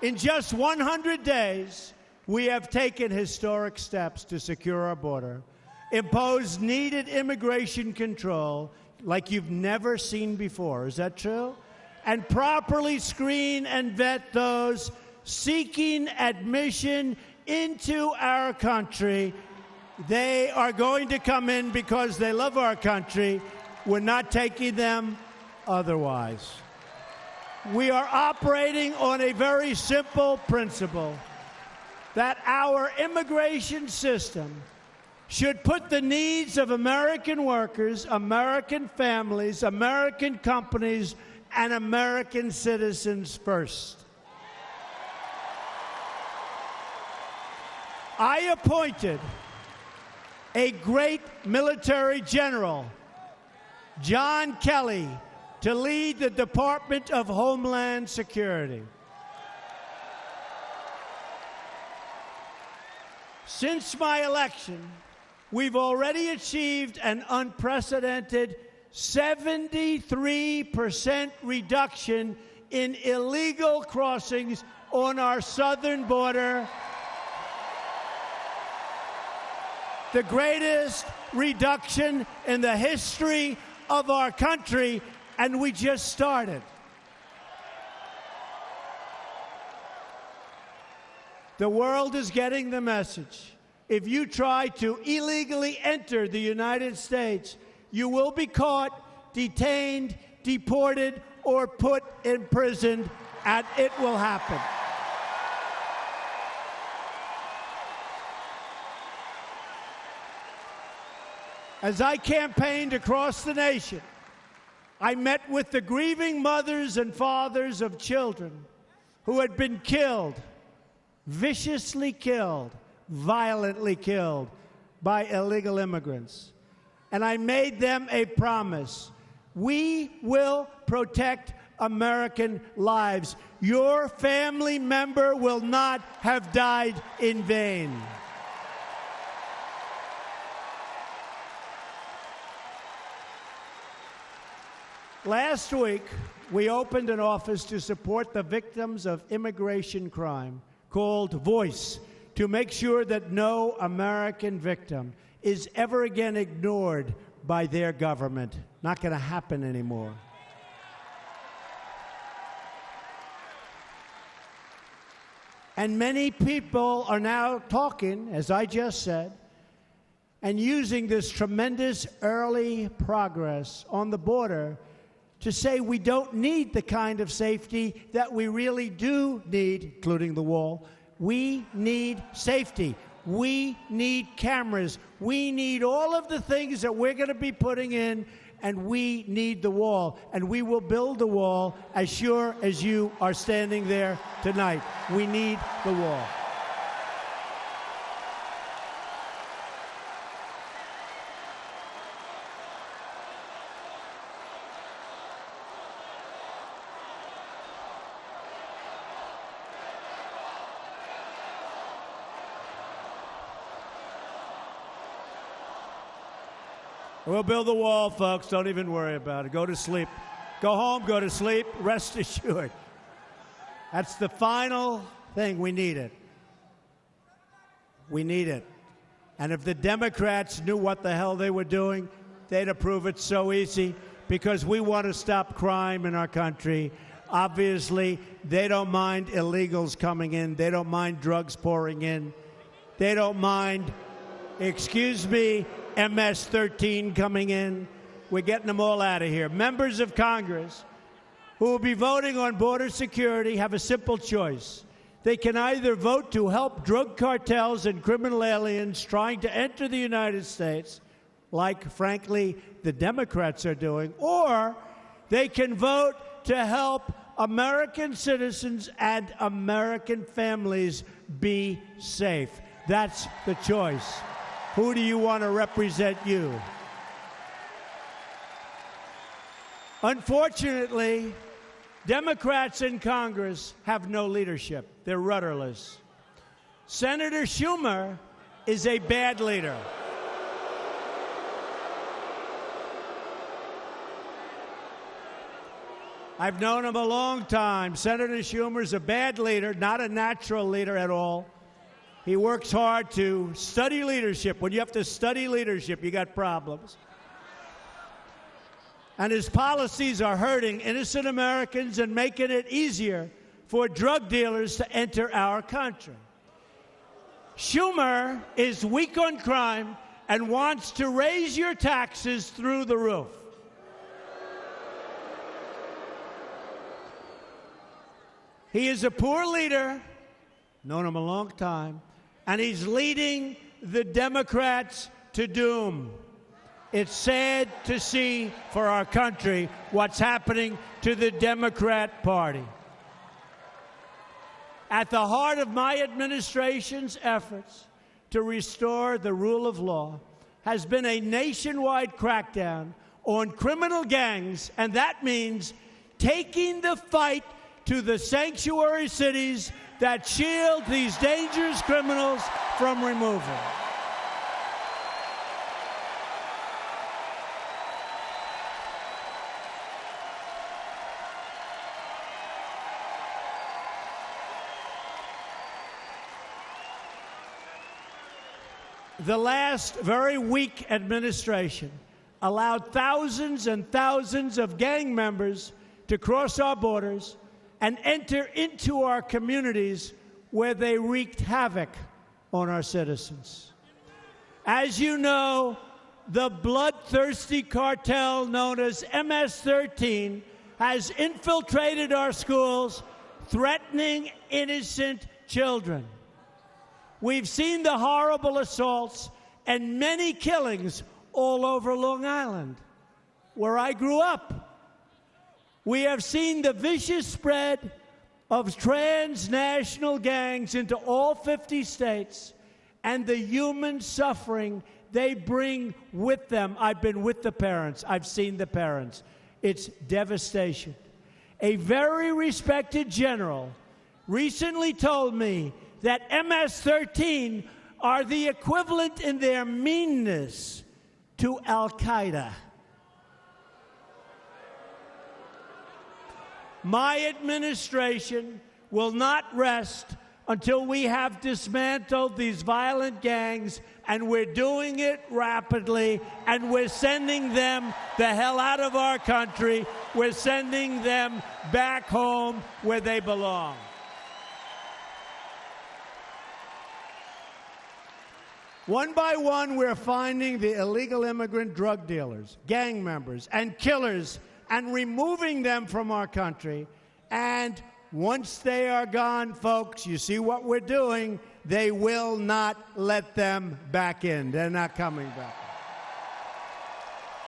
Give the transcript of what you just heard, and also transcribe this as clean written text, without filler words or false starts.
In just 100 days, we have taken historic steps to secure our border, impose needed immigration control like you've never seen before. Is that true? And properly screen and vet those seeking admission into our country. They are going to come in because they love our country. We're not taking them otherwise. We are operating on a very simple principle, that our immigration system should put the needs of American workers, American families, American companies, and American citizens first. I appointed a great military general, John Kelly, to lead the Department of Homeland Security. Since my election, we've already achieved an unprecedented 73% reduction in illegal crossings on our southern border, the greatest reduction in the history of our country, and we just started. The world is getting the message. If you try to illegally enter the United States, you will be caught, detained, deported, or put in prison, and it will happen. As I campaigned across the nation, I met with the grieving mothers and fathers of children who had been killed, viciously killed, violently killed by illegal immigrants. And I made them a promise. We will protect American lives. Your family member will not have died in vain. Last week, we opened an office to support the victims of immigration crime called Voice, to make sure that no American victim is ever again ignored by their government. Not going to happen anymore. And many people are now talking, as I just said, and using this tremendous early progress on the border to say we don't need the kind of safety that we really do need, including the wall. We need safety. We need cameras. We need all of the things that we're going to be putting in, and we need the wall. And we will build the wall as sure as you are standing there tonight. We need the wall. We'll build the wall, folks. Don't even worry about it. Go to sleep. Go home, go to sleep, rest assured. That's the final thing. We need it. We need it. And if the Democrats knew what the hell they were doing, they'd approve it so easy, because we want to stop crime in our country. Obviously, they don't mind illegals coming in. They don't mind drugs pouring in. They don't mind, excuse me, MS-13 coming in. We're getting them all out of here. Members of Congress who will be voting on border security have a simple choice. They can either vote to help drug cartels and criminal aliens trying to enter the United States, like, frankly, the Democrats are doing, or they can vote to help American citizens and American families be safe. That's the choice. Who do you want to represent you? Unfortunately, Democrats in Congress have no leadership. They're rudderless. Senator Schumer is a bad leader. I've known him a long time. Senator Schumer's a bad leader, not a natural leader at all. He works hard to study leadership. When you have to study leadership, you got problems. And his policies are hurting innocent Americans and making it easier for drug dealers to enter our country. Schumer is weak on crime and wants to raise your taxes through the roof. He is a poor leader, known him a long time, and he's leading the Democrats to doom. It's sad to see for our country what's happening to the Democrat Party. At the heart of my administration's efforts to restore the rule of law has been a nationwide crackdown on criminal gangs, and that means taking the fight to the sanctuary cities that shield these dangerous criminals from removal. The last very weak administration allowed thousands and thousands of gang members to cross our borders and enter into our communities where they wreaked havoc on our citizens. As you know, the bloodthirsty cartel known as MS-13 has infiltrated our schools, threatening innocent children. We've seen the horrible assaults and many killings all over Long Island, where I grew up. We have seen the vicious spread of transnational gangs into all 50 states and the human suffering they bring with them. I've been with the parents. I've seen the parents. It's devastation. A very respected general recently told me that MS-13 are the equivalent in their meanness to Al-Qaeda. My administration will not rest until we have dismantled these violent gangs, and we're doing it rapidly, and we're sending them the hell out of our country. We're sending them back home where they belong. One by one, we're finding the illegal immigrant drug dealers, gang members, and killers, and removing them from our country. And once they are gone, folks, you see what we're doing, they will not let them back in. They're not coming back.